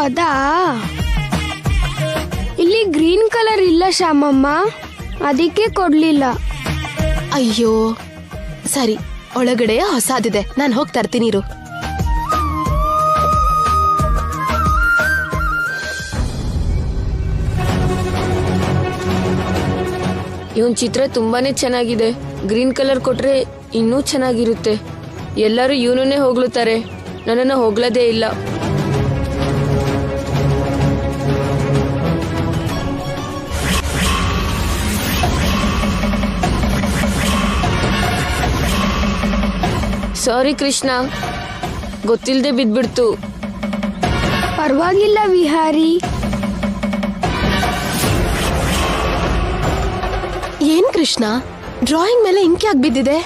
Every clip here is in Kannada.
ಅದಾ, ಇಲ್ಲಿ ಗ್ರೀನ್ ಕಲರ್ ಇಲ್ಲ ಶ್ಯಾಮಮ್ಮ, ಅದಕ್ಕೆ ಕೊಡ್ಲಿಲ್ಲ. ಅಯ್ಯೋ ಸರಿ, ಒಳಗಡೆ ಹೊಸಾದಿದೆ, ನಾನು ಹೋಗಿ ತರ್ತೀನಿ ಇರು. ಇವನ್ ಚಿತ್ರ ತುಂಬಾನೇ ಚೆನ್ನಾಗಿದೆ. ಗ್ರೀನ್ ಕಲರ್ ಕೊಟ್ರೆ ಇನ್ನೂ ಚೆನ್ನಾಗಿರುತ್ತೆ. ಎಲ್ಲರೂ ಇವನನ್ನೇ ಹೊಗಳುತ್ತಾರೆ, ನನ್ನನ್ನು ಹೊಗಳದೇ ಇಲ್ಲ. ಸಾರಿ ಕೃಷ್ಣ, ಗೊತ್ತಿಲ್ಲದೆ ಬಿದ್ಬಿಡ್ತು. ಪರವಾಗಿಲ್ಲ ವಿಹಾರಿ. ಏನ್ ಕೃಷ್ಣ, ಡ್ರಾಯಿಂಗ್ ಮೇಲೆ ಇಂಕ್ ಯಾಕೆ ಬಿದ್ದಿದೆ?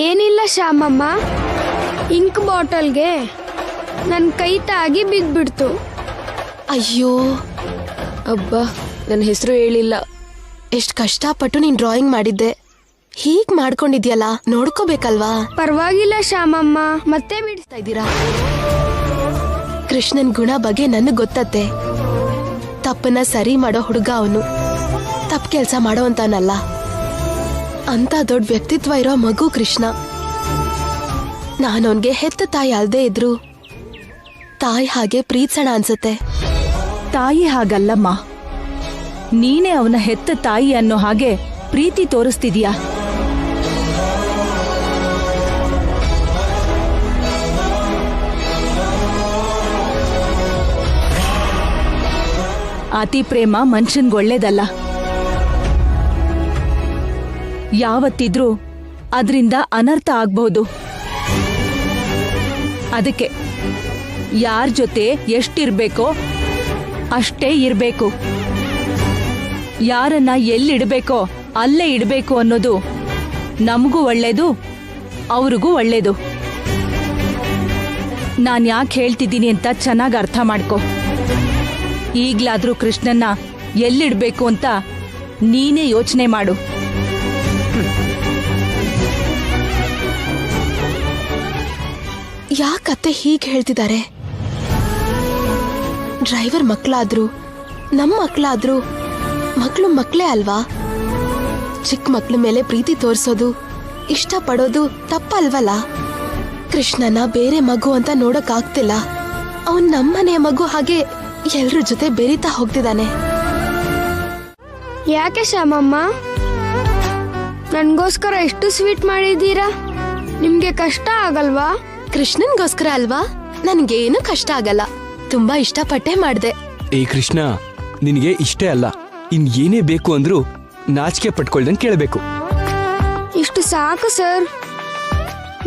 ಏನಿಲ್ಲ ಶ್ಯಾಮಮ್ಮ, ಇಂಕ್ ಬಾಟಲ್ಗೆ ನನ್ನ ಕೈ ತಾಗಿ ಬಿದ್ಬಿಡ್ತು. ಅಯ್ಯೋ ಅಬ್ಬಾ, ನನ್ನ ಹೆಸರು ಹೇಳಿಲ್ಲ. ಎಷ್ಟ್ ಕಷ್ಟಪಟ್ಟು ನೀನ್ ಡ್ರಾಯಿಂಗ್ ಮಾಡಿದ್ದೆ, ಹೀಗ್ ಮಾಡ್ಕೊಂಡಿದ್ಯಲ್ಲ, ನೋಡ್ಕೋಬೇಕಲ್ವಾ? ಪರವಾಗಿಲ್ಲ ಶ್ಯಾಮಮ್ಮ, ಮತ್ತೆ ಬಿಡಿಸ್ತಾ ಇದ್ದೀರಾ? ಕೃಷ್ಣನ್ ಗುಣ ಬಗ್ಗೆ ನನಗ್ ಗೊತ್ತತ್ತೆ. ತಪ್ಪನ್ನ ಸರಿ ಮಾಡೋ ಹುಡುಗ ಅವನು, ತಪ್ಪು ಕೆಲ್ಸ ಮಾಡೋವಂತನಲ್ಲ. ಅಂತ ದೊಡ್ಡ ವ್ಯಕ್ತಿತ್ವ ಇರೋ ಮಗು ಕೃಷ್ಣ. ನಾನವನ್ಗೆ ಹೆತ್ತ ತಾಯಿ ಅಲ್ದೇ ಇದ್ರು ತಾಯಿ ಹಾಗೆ ಪ್ರೀತಿಸೋಣ ಅನ್ಸುತ್ತೆ. ತಾಯಿ ಹಾಗಲ್ಲಮ್ಮ, ನೀನೇ ಅವನ ಹೆತ್ತ ತಾಯಿ ಅನ್ನೋ ಹಾಗೆ ಪ್ರೀತಿ ತೋರಿಸ್ತಿದ್ಯಾ. ಅತಿ ಪ್ರೇಮ ಮನುಷ್ಯನ್ಗೊಳ್ಳೇದಲ್ಲ. ಯಾವತ್ತಿದ್ರೂ ಅದರಿಂದ ಅನರ್ಥ ಆಗ್ಬಹುದು. ಅದಕ್ಕೆ ಯಾರ ಜೊತೆ ಎಷ್ಟಿರ್ಬೇಕೋ ಅಷ್ಟೇ ಇರ್ಬೇಕು. ಯಾರನ್ನ ಎಲ್ಲಿಡ್ಬೇಕೋ ಅಲ್ಲೇ ಇಡಬೇಕು ಅನ್ನೋದು ನಮಗೂ ಒಳ್ಳೇದು, ಅವ್ರಿಗೂ ಒಳ್ಳೇದು. ನಾನು ಯಾಕೆ ಹೇಳ್ತಿದ್ದೀನಿ ಅಂತ ಚೆನ್ನಾಗಿ ಅರ್ಥ ಮಾಡ್ಕೊ. ಈಗ್ಲಾದ್ರೂ ಕೃಷ್ಣನ್ನ ಎಲ್ಲಿಡ್ಬೇಕು ಅಂತ ನೀನೇ ಯೋಚನೆ ಮಾಡು. ಯಾಕತ್ತೆ ಹೀಗೆ ಹೇಳ್ತಿದ್ದಾರೆ? ಡ್ರೈವರ್ ಮಕ್ಕಳಾದ್ರು, ನಮ್ಮ ಮಕ್ಕಳಾದ್ರು, ಮಕ್ಕಳು ಮಕ್ಕಳೇ ಅಲ್ವಾ? ಚಿಕ್ಕ ಮಕ್ಕಳ ಮೇಲೆ ಪ್ರೀತಿ ತೋರಿಸೋದು, ಇಷ್ಟ ಪಡೋದು ತಪ್ಪಲ್ವಲ್ಲ? ಕೃಷ್ಣನ ಬೇರೆ ಮಗು ಅಂತ ನೋಡಕ್ ಆಗ್ತಿಲ್ಲ. ಅವನ್ ನಮ್ಮನೆ ಮಗು ಹಾಗೆ ಎಲ್ರ ಜೊತೆ ಬೆರೀತಾ ಹೋಗ್ತಿದ್ದಾನೆ. ಯಾಕೆ ಶ್ಯಾಮಮ್ಮ, ನನ್ಗೋಸ್ಕರ ಎಷ್ಟು ಸ್ವೀಟ್ ಮಾಡಿದ್ದೀರಾ? ನಿಮ್ಗೆ ಕಷ್ಟ ಆಗಲ್ವಾ? ಕೃಷ್ಣನ್ಗೋಸ್ಕರ ಅಲ್ವಾ? ನನ್ಗೇನು ಕಷ್ಟ ಆಗಲ್ಲ, ತುಂಬಾ ಇಷ್ಟಪಟ್ಟೆ ಮಾಡ್ದೆ. ಏ ಕೃಷ್ಣ, ನಿನಗೆ ಇಷ್ಟೇ ಅಲ್ಲ, ಇನ್ ಏನೇ ಬೇಕು ಅಂದ್ರೂ ನಾಚಿಕೆ ಪಟ್ಕೊಳ್ದಂಗೆ ಕೇಳಬೇಕು. ಇಷ್ಟು ಸಾಕು ಸರ್,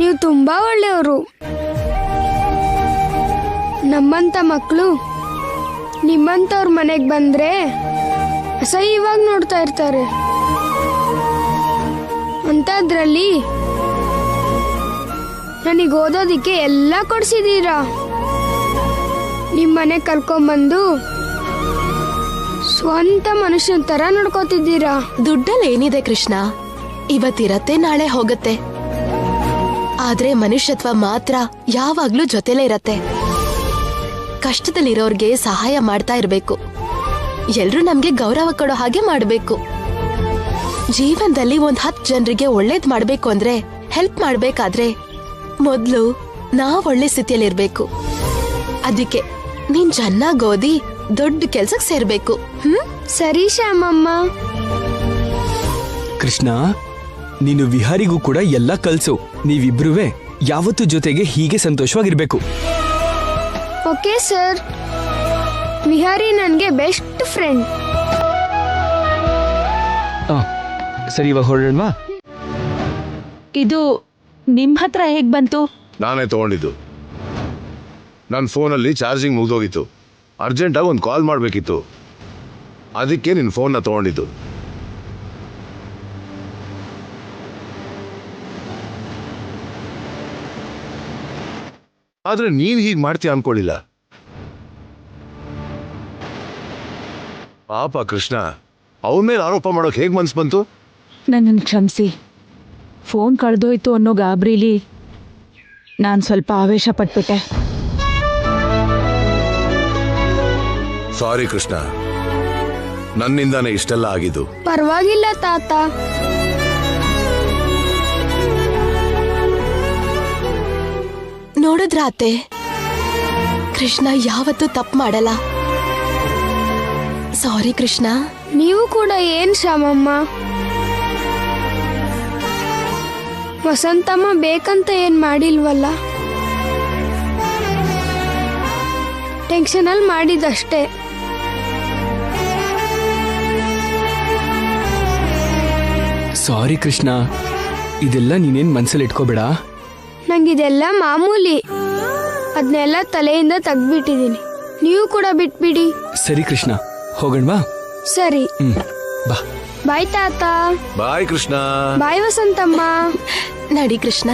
ನೀವು ತುಂಬಾ ಒಳ್ಳೆಯವರು. ನಮ್ಮಂತ ಮಕ್ಕಳು ನಿಮ್ಮಂತವ್ರ ಮನೆಗೆ ಬಂದ್ರೆ ಅಸಹ್ಯವಾಗಿ ನೋಡ್ತಾ ಇರ್ತಾರೆ. ಅಂತದ್ರಲ್ಲಿ ನನಗೆ ಓದೋದಿಕ್ಕೆ ಎಲ್ಲ ಕೊಡ್ಸಿದೀರಾ. ನಿಮ್ಮನೆ ಕರ್ಕೊಂಬಂದು ಸ್ವಂತ ಮನುಷ್ಯನ ತರ ನೋಡ್ಕೋತಿದ್ದೀರಾ. ದುಡ್ಡಲ್ಲಿ ಏನಿದೆ ಕೃಷ್ಣ, ಇವತ್ತಿರತ್ತೆ ನಾಳೆ ಹೋಗುತ್ತೆ. ಆದ್ರೆ ಮನುಷ್ಯತ್ವ ಮಾತ್ರ ಯಾವಾಗ್ಲೂ ಜೊತೆಲೇ ಇರತ್ತೆ. ಕಷ್ಟದಲ್ಲಿರೋರ್ಗೆ ಸಹಾಯ ಮಾಡ್ತಾ ಇರ್ಬೇಕು. ಎಲ್ರೂ ನಮ್ಗೆ ಗೌರವ ಕೊಡೋ ಹಾಗೆ ಮಾಡ್ಬೇಕು. ಜೀವನದಲ್ಲಿ 10 ಜನರಿಗೆ ಒಳ್ಳೇದ್ ಮಾಡ್ಬೇಕು ಅಂದ್ರೆ, ಹೆಲ್ಪ್ ಮಾಡ್ಬೇಕಾದ್ರೆ ಮೊದ್ಲು ನಾವ್ ಒಳ್ಳೆ ಸ್ಥಿತಿಯಲ್ಲಿರ್ಬೇಕು. ಅದಕ್ಕೆ ನೀನ್ ಚೆನ್ನಾಗ್ ಓದಿ ದೊಡ್ಡ ಕೆಲ್ಸಕ್ ಸೇರ್ಬೇಕು. ಸರಿ ಶ್ಯಾಮಮ್ಮ. ಕೃಷ್ಣ, ನೀನು ವಿಹಾರಿಗೂ ಕೂಡ ಎಲ್ಲ ಕಲ್ಸು. ನೀವಿಬ್ರುವೆ ಯಾವತ್ತೂ ಜೊತೆಗೆ ಹೀಗೆ ಸಂತೋಷವಾಗಿರ್ಬೇಕು. Okay sir. ವಿಹಾರಿ ನನ್ಗೆ ಬೆಸ್ಟ್ ಫ್ರೆಂಡ್. ಸರಿ, ಇವಾಗ ಹೊರಡೋಣವಾ? ಇದು ನಿಮ್ ಹತ್ರ ಹೇಗ್ ಬಂತು? ನಾನೇ ತಗೊಂಡಿದ್ದು. ನನ್ನ ಫೋನಲ್ಲಿ ಚಾರ್ಜಿಂಗ್ ಮುಗಿದೋಗಿತ್ತು. ಅರ್ಜೆಂಟಾಗಿ ಒಂದು ಕಾಲ್ ಮಾಡಬೇಕಿತ್ತು, ಅದಕ್ಕೆ ನಿನ್ನ ಫೋನ್ನ ತಗೊಂಡಿದ್ದು. ಆದ್ರೆ ನೀನು ಹೀಗೆ ಮಾಡ್ತೀಯ ಅನ್ಕೊಳ್ಳಿಲ್ಲ. ಪಾಪ ಕೃಷ್ಣ, ಅವನ ಮೇಲೆ ಆರೋಪ ಮಾಡೋಕೆ ಹೇಗೆ ಮನ್ಸು ಬಂತು? ನನ್ನನ್ನು ಕ್ಷಮಿಸಿ. ಫೋನ್ ಕಳೆದೋಯ್ತು ಅನ್ನೋ ಗಾಬರಿಲಿ ನಾನು ಸ್ವಲ್ಪ ಆವೇಶ ಪಟ್ಬಿಟ್ಟೆ. ಸಾರಿ ಕೃಷ್ಣ, ನನ್ನಿಂದಾನೇ ಇಷ್ಟೆಲ್ಲ ಆಗಿದ್ದು. ಪರವಾಗಿಲ್ಲ ತಾತ. ನೋಡಿದ್ರ ಅತ್ತೆ, ಕೃಷ್ಣ ಯಾವತ್ತೂ ತಪ್ಪು ಮಾಡಲ್ಲ. ಸಾರಿ ಕೃಷ್ಣ. ನೀವು ಕೂಡ ಏನ್ ಶ್ಯಾಮಮ್ಮ, ವಸಂತಮ್ಮ ಬೇಕಂತ ಏನ್ ಮಾಡಿಲ್ವಲ್ಲ, ಟೆನ್ಷನಲ್ಲಿ ಮಾಡಿದಷ್ಟೇ. ಸಾರಿ ಕೃಷ್ಣ, ಇದೆಲ್ಲ ನೀನೇನ್ ಮನ್ಸಲ್ಲಿ ಇಟ್ಕೋಬೇಡ. ನಂಗಿದೆಲ್ಲ ಮಾಮೂಲಿ, ಅದನ್ನೆಲ್ಲ ತಲೆಯಿಂದ ತೆಗ್ದ್ಬಿಟ್ಟಿದೀನಿ. ನೀವು ಕೂಡ ಬಿಟ್ಬಿಡಿ. ಸರಿ ಕೃಷ್ಣ, ಹೋಗಣ್ವಾ? ಸರಿ, ಬಾ. ಬಾಯ್ ತಾತ. ಬಾಯ್ ಕೃಷ್ಣ. ಬಾಯ್ ವಸಂತಮ್ಮ. ನಡಿ ಕೃಷ್ಣ.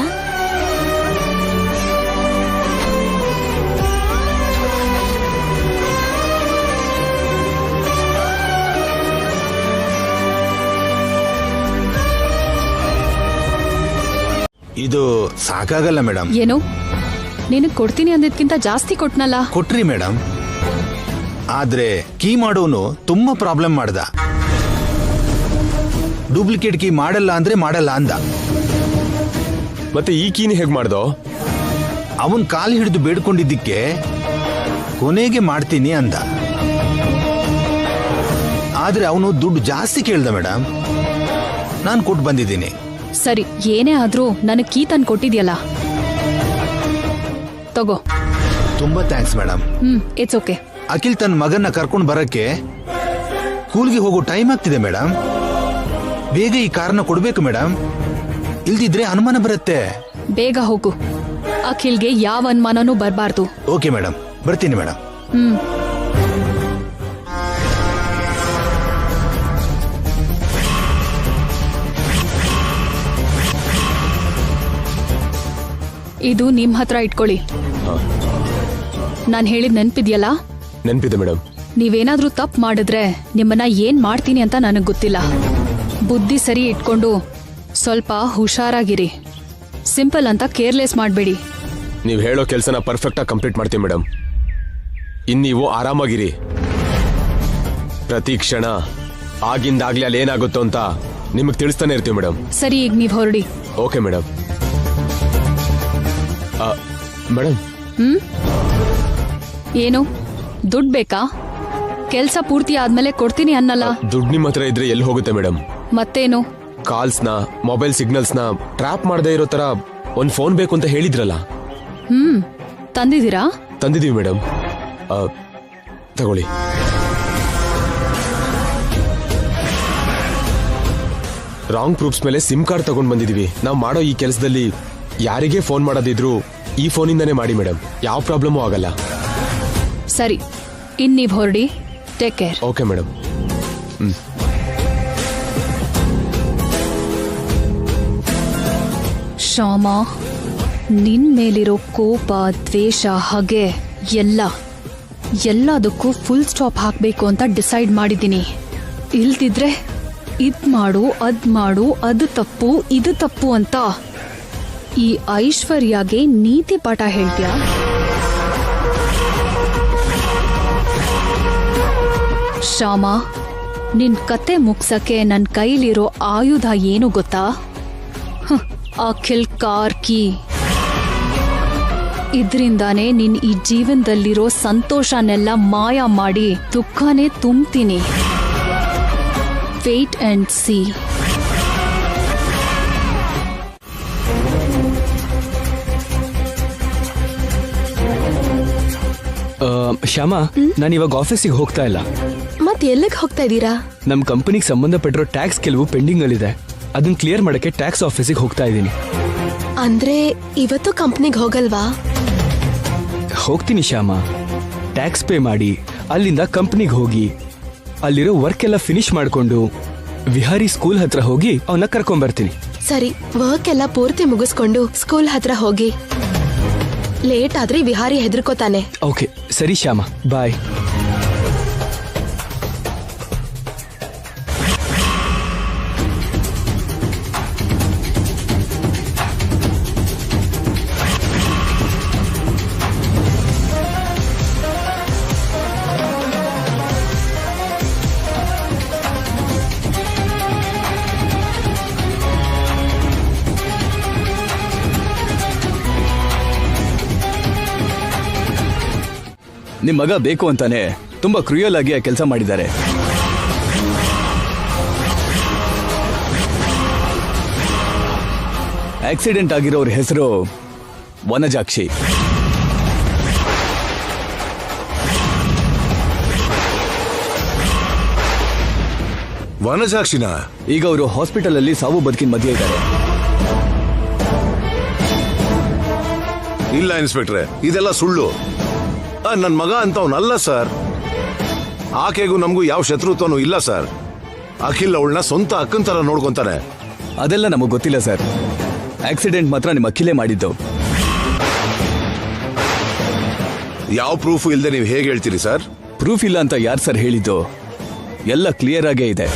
ಇದು ಸಾಕಾಗಲ್ಲ ಮೇಡಮ್. ಏನು, ನಿನಗ್ ಕೊಡ್ತೀನಿ ಅಂದಿದ್ಕಿಂತ ಜಾಸ್ತಿ ಕೊಟ್ನಲ್ಲ. ಕೊಟ್ರಿ ಮೇಡಮ್, ಆದ್ರೆ ಕೀ ಮಾಡೋನು ತುಂಬಾ ಪ್ರಾಬ್ಲಮ್ ಮಾಡ್ದ. ಡೂಪ್ಲಿಕೇಟ್ ಕೀ ಮಾಡಲ್ಲ ಅಂದ್ರೆ ಮಾಡಲ್ಲ ಅಂದ. ಮತ್ತೆ ಈ ಕೀನಿ ಹೇಗ್ ಮಾಡ್ದೋ? ಅವನ್ ಕಾಲು ಹಿಡಿದು ಬೇಡ್ಕೊಂಡಿದ್ದಕ್ಕೆ ಕೊನೆಗೆ ಮಾಡ್ತೀನಿ ಅಂದ. ಆದ್ರೆ ಅವನು ದುಡ್ಡು ಜಾಸ್ತಿ ಕೇಳ್ದ ಮೇಡಮ್. ನಾನು ಕೊಟ್ಟು ಬಂದಿದ್ದೀನಿ. ಸರಿ, ಏನೇ ಆದ್ರೂ ನನಗ್ ಕೀ ತಂದು ಕೊಟ್ಟಿದ್ಯಲ್ಲ, ತಗೋ. ತುಂಬಾ thanks madam. It's okay. Akhil ತನ್ನ ಮಗನ್ನ ಕರ್ಕೊಂಡು ಬರಕ್ಕೆ ಸ್ಕೂಲ್ಗೆ ಹೋಗೋ ಟೈಮ್ ಆಗ್ತಿದೆ ಮೇಡಮ್. ಬೇಗ ಈ ಕಾರ್ನ ಕೊಡ್ಬೇಕು ಮೇಡಮ್, ಇಲ್ದಿದ್ರೆ ಅನುಮಾನ ಬರುತ್ತೆ. ಬೇಗ ಹೋಗು, ಅಖಿಲ್ಗೆ ಯಾವ ಅನುಮಾನನೂ ಬರಬಾರ್ದು. ಓಕೆ ಮೇಡಮ್, ಬರ್ತೀನಿ ಮೇಡಮ್. ಇದು ನಿಮ್ ಹತ್ರ ಇಟ್ಕೊಳ್ಳಿ. ನಾನ್ ಹೇಳಿದ್ ನೆನ್ಪಿದ್ಯಲ್ಲ? ನೆನ್ಪಿದೆ ಮೇಡಮ್. ನೀವೇನಾದ್ರೂ ತಪ್ಪು ಮಾಡಿದ್ರೆ ನಿಮ್ಮನ್ನ ಏನ್ ಮಾಡ್ತೀನಿ ಅಂತ ನನಗ್ ಗೊತ್ತಿಲ್ಲ. ಬುದ್ಧಿ ಸರಿ ಇಟ್ಕೊಂಡು ಸ್ವಲ್ಪ ಹುಷಾರಾಗಿರಿ. ಸಿಂಪಲ್ ಅಂತ ಕೇರ್ಲೆಸ್ ಮಾಡಬೇಡಿ. ನೀವು ಹೇಳೋ ಕೆಲಸನ ಪರ್ಫೆಕ್ಟ್ ಆಗಿ ಕಂಪ್ಲೀಟ್ ಮಾಡ್ತೀವಿ ಮೇಡಮ್. ನೀವು ಆರಾಮಾಗಿರಿ. ಪ್ರತಿ ಕ್ಷಣ ಆಗಿಂದಾಗ್ಲೇ ಅಲ್ಲಿ ಏನಾಗುತ್ತೋ ಅಂತ ನಿಮಗೆ ತಿಳಿಸ್ತಾನೆ ಇರ್ತೀವಿ ಮೇಡಮ್. ಸರಿ, ಈಗ ನೀವ್ ಹೊರಡಿ. Okay madam. ಮೇಡಮ್, ಏನು ದುಡ್ಡು ಬೇಕಾ? ಕೆಲ್ಸ ಪೂರ್ತಿ ಆದ್ಮೇಲೆ ಕೊಡ್ತೀನಿ ಅನ್ನಲ್ಲ. ದುಡ್ಡು ನಿಮ್ಮ ಹತ್ರ ಇದ್ರೆ ಎಲ್ಲಿ ಹೋಗುತ್ತೆ ಮೇಡಮ್? ಮತ್ತೇನು? ಕಾಲ್ಸ್ನ, ಮೊಬೈಲ್ ಸಿಗ್ನಲ್ಸ್ನ ಟ್ರ್ಯಾಪ್ ಮಾಡದೇ ಇರೋ ತರ ಒಂದ್ ಫೋನ್ ಬೇಕು ಅಂತ ಹೇಳಿದ್ರಲ್ಲ. ತಂದಿದ್ದೀರಾ? ತಂದಿದೀವಿ ಮೇಡಮ್. ತಗೊಳ್ಳಿ. ರಾಂಗ್ ಪ್ರೂಫ್ಸ್ ಮೇಲೆ ಸಿಮ್ ಕಾರ್ಡ್ ತಗೊಂಡ್ ಬಂದಿದೀವಿ. ನಾವು ಮಾಡೋ ಈ ಕೆಲಸದಲ್ಲಿ ಯಾರಿಗೇ ಫೋನ್ ಮಾಡೋದಿದ್ರು ಈ ಫೋನಿಂದಾನೇ ಮಾಡಿ ಮೇಡಮ್. ಯಾವ ಪ್ರಾಬ್ಲಮೂ ಆಗಲ್ಲ. ಸರಿ, ಇನ್ ನೀವ್ ಹೊರಡಿ. Take care. Okay madam. Shyama, ನಿನ್ ಮೇಲಿರೋ ಕೋಪ, ದ್ವೇಷ, ಹಗೆ ಎಲ್ಲದಕ್ಕೂ ಫುಲ್ ಸ್ಟಾಪ್ ಹಾಕ್ಬೇಕು ಅಂತ ಡಿಸೈಡ್ ಮಾಡಿದ್ದೀನಿ. ಇಲ್ದಿದ್ರೆ ಇದ್ ಮಾಡು, ಅದ್ ಮಾಡು, ಅದು ತಪ್ಪು, ಇದು ತಪ್ಪು ಅಂತ ಈ ಐಶ್ವರ್ಯಗೆ ನೀತಿ ಪಾಠ ಹೇಳ್ತೀಯಾ? ಶ್ಯಾಮ, ನಿನ್ ಕತೆ ಮುಗ್ಸಕ್ಕೆ ನನ್ ಕೈಲಿರೋ ಆಯುಧ ಏನು ಗೊತ್ತಾ? Akhil car key. ಇದ್ರಿಂದಾನೇ ನಿನ್ ಈ ಜೀವನದಲ್ಲಿರೋ ಸಂತೋಷನೆಲ್ಲ ಮಾಯ ಮಾಡಿ ದುಃಖನೇ ತುಂಬ್ತೀನಿ. Wait and see. ಶ್ಯಾಮ, ನಾನು ಇವಾಗ ಆಫೀಸಿಗೆ ಹೋಗ್ತಾ ಇಲ್ಲ. ಮತ್ ಎಲ್ಲಿಗೆ ಹೋಗ್ತಾ ಇದ್ದೀರಾ? ನಮ್ ಕಂಪನಿಗೆ ಸಂಬಂಧಪಟ್ಟಿರೋ ಟ್ಯಾಕ್ಸ್ ಕೆಲವು ಪೆಂಡಿಂಗ್ ಅಲ್ಲಿದೆ. ಅದನ್ನ ಕ್ಲಿಯರ್ ಮಾಡಕ್ಕೆ ಟ್ಯಾಕ್ಸ್ ಆಫೀಸಿಗೆ ಹೋಗ್ತಾ ಇದ್ದೀನಿ. ಅಂದ್ರೆ ಇವತ್ತು ಕಂಪ್ನಿಗೆ ಹೋಗಲ್ವಾ? ಹೋಗ್ತೀನಿ ಶ್ಯಾಮ. ಟ್ಯಾಕ್ಸ್ ಪೇ ಮಾಡಿ ಅಲ್ಲಿಂದ ಕಂಪ್ನಿಗೆ ಹೋಗಿ ಅಲ್ಲಿರೋ ವರ್ಕ್ ಎಲ್ಲ ಫಿನಿಶ್ ಮಾಡ್ಕೊಂಡು ವಿಹಾರಿ ಸ್ಕೂಲ್ ಹತ್ರ ಹೋಗಿ ಅವನ್ನ ಕರ್ಕೊಂಡ್ ಬರ್ತೀನಿ. ಸರಿ, ವರ್ಕ್ ಎಲ್ಲ ಪೂರ್ತಿ ಮುಗಿಸ್ಕೊಂಡು ಸ್ಕೂಲ್ ಹತ್ರ ಹೋಗಿ. ಲೇಟ್ ಆದ್ರೆ ವಿಹಾರಿ ಹೆದರ್ಕೋತಾನೆ. ಓಕೆ, ಸರಿ ಶ್ಯಾಮ, ಬಾಯ್. ನಿಮ್ ಮಗ ಬೇಕು ಅಂತಾನೆ ತುಂಬಾ ಕ್ರೂಯಲ್ ಆಗಿ ಆ ಕೆಲಸ ಮಾಡಿದ್ದಾರೆ. ಆಕ್ಸಿಡೆಂಟ್ ಆಗಿರೋರ ಹೆಸರು ವನಜಾಕ್ಷಿ. ವನಜಾಕ್ಷಿನ? ಈಗ ಅವರು ಹಾಸ್ಪಿಟಲ್ ಅಲ್ಲಿ ಸಾವು ಬದುಕಿನ ಮಧ್ಯೆ ಇದ್ದಾರೆ. ಇಲ್ಲ ಇನ್ಸ್ಪೆಕ್ಟ್ರೆ, ಇದೆಲ್ಲ ಸುಳ್ಳು. ನನ್ ಮಗ ಅಂತವನಲ್ಲ ಸರ್. ಆಕೆಗೂ ನಮಗೂ ಯಾವ ಶತ್ರುತ್ವನೂ ಇಲ್ಲ ಸರ್. ಅಖಿಲ್ ಅವಳನ್ನ ಸ್ವಂತ ಅಕ್ಕನ ತರ ನೋಡ್ಕೊಂತಾನೆ. ಅದೆಲ್ಲ ನಮಗ್ ಗೊತ್ತಿಲ್ಲ ಸರ್. ಆಕ್ಸಿಡೆಂಟ್ ಮಾತ್ರ ನಿಮ್ಮ ಅಖಿಲೇ ಮಾಡಿದ್ದು. ಯಾವ ಪ್ರೂಫ್ ಇಲ್ಲದೆ ನೀವು ಹೇಗೆ ಹೇಳ್ತೀರಿ ಸರ್? ಪ್ರೂಫ್ ಇಲ್ಲ ಅಂತ ಯಾರು ಸರ್ ಹೇಳಿದ್ದು? ಎಲ್ಲ ಕ್ಲಿಯರ್ ಆಗೇ ಇದೆ.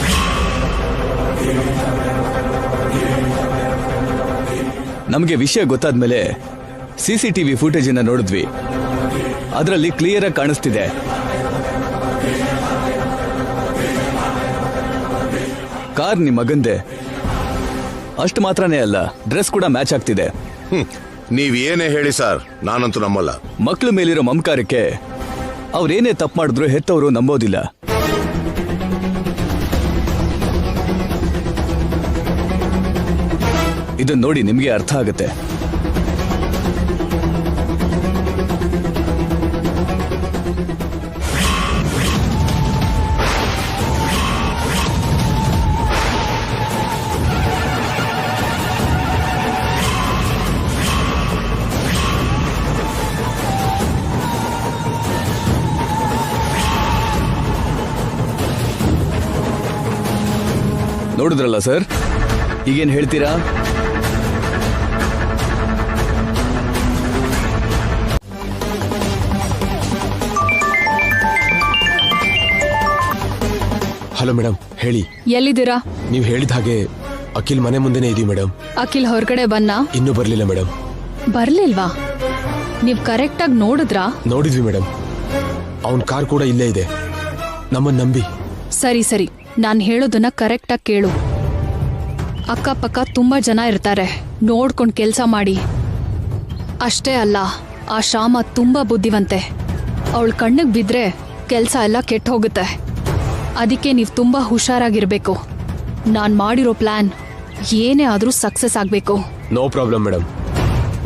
ನಮಗೆ ವಿಷಯ ಗೊತ್ತಾದ್ಮೇಲೆ CCTV ಫುಟೇಜ್ ಅನ್ನ ನೋಡಿದ್ವಿ. ಅದರಲ್ಲಿ ಕ್ಲಿಯರ್ ಆಗಿ ಕಾಣಿಸ್ತಿದೆ. ಕಾರ್ ನಿಮ್ಮ ಮಗಂದೆ. ಅಷ್ಟು ಮಾತ್ರನೇ ಅಲ್ಲ, ಡ್ರೆಸ್ ಕೂಡ ಮ್ಯಾಚ್ ಆಗ್ತಿದೆ. ನೀವ್ ಏನೇ ಹೇಳಿ ಸರ್, ನಾನಂತೂ ನಂಬಲ್ಲ. ಮಕ್ಕಳ ಮೇಲಿರೋ ಮಮಕಾರಕ್ಕೆ ಅವ್ರೇನೇ ತಪ್ಪು ಮಾಡಿದ್ರು ಹೆತ್ತವರು ನಂಬೋದಿಲ್ಲ. ಇದನ್ನ ನೋಡಿ ನಿಮ್ಗೆ ಅರ್ಥ ಆಗುತ್ತೆ. ನೋಡಿದ್ರಲ್ಲ ಸರ್, ಈಗೇನ್ ಹೇಳ್ತೀರಾ? ಹಲೋ ಮೇಡಮ್, ಹೇಳಿ. ಎಲ್ಲಿದ್ದೀರಾ? ನೀವು ಹೇಳಿದ ಹಾಗೆ ಅಖಿಲ್ ಮನೆ ಮುಂದೆನೇ ಇದೀವಿ ಮೇಡಮ್. ಅಖಿಲ್ ಹೊರಗಡೆ ಬನ್ನ? ಇನ್ನೂ ಬರ್ಲಿಲ್ಲ ಮೇಡಮ್. ಬರ್ಲಿಲ್ವಾ? ನೀವ್ ಕರೆಕ್ಟ್ ಆಗಿ ನೋಡಿದ್ರಾ? ನೋಡಿದ್ವಿ ಮೇಡಮ್. ಅವನ್ ಕಾರ್ ಕೂಡ ಇಲ್ಲೇ ಇದೆ. ನಮ್ಮನ್ನ ನಂಬಿ. ಸರಿ ಸರಿ, ನಾನ್ ಹೇಳೋದನ್ನ ಕರೆಕ್ಟ್ ಆಗಿ ಕೇಳು. ಅಕ್ಕಪಕ್ಕ ತುಂಬಾ ಜನ ಇರ್ತಾರೆ, ನೋಡ್ಕೊಂಡ್ ಕೆಲ್ಸ ಮಾಡಿ. ಅಷ್ಟೇ ಅಲ್ಲ, ಆ ಶ್ಯಾಮ ತುಂಬಾ ಬುದ್ಧಿವಂತೆ. ಅವಳ ಕಣ್ಣಿಗೆ ಬಿದ್ರೆ ಕೆಲ್ಸ ಎಲ್ಲ ಕೆಟ್ಟ ಹೋಗುತ್ತೆ. ಅದಕ್ಕೆ ನೀವ್ ತುಂಬಾ ಹುಷಾರಾಗಿರ್ಬೇಕು. ನಾನ್ ಮಾಡಿರೋ ಪ್ಲಾನ್ ಏನೇ ಆದ್ರೂ ಸಕ್ಸಸ್ ಆಗ್ಬೇಕು. ನೋ ಪ್ರಾಬ್ಲಮ್ ಮೇಡಮ್,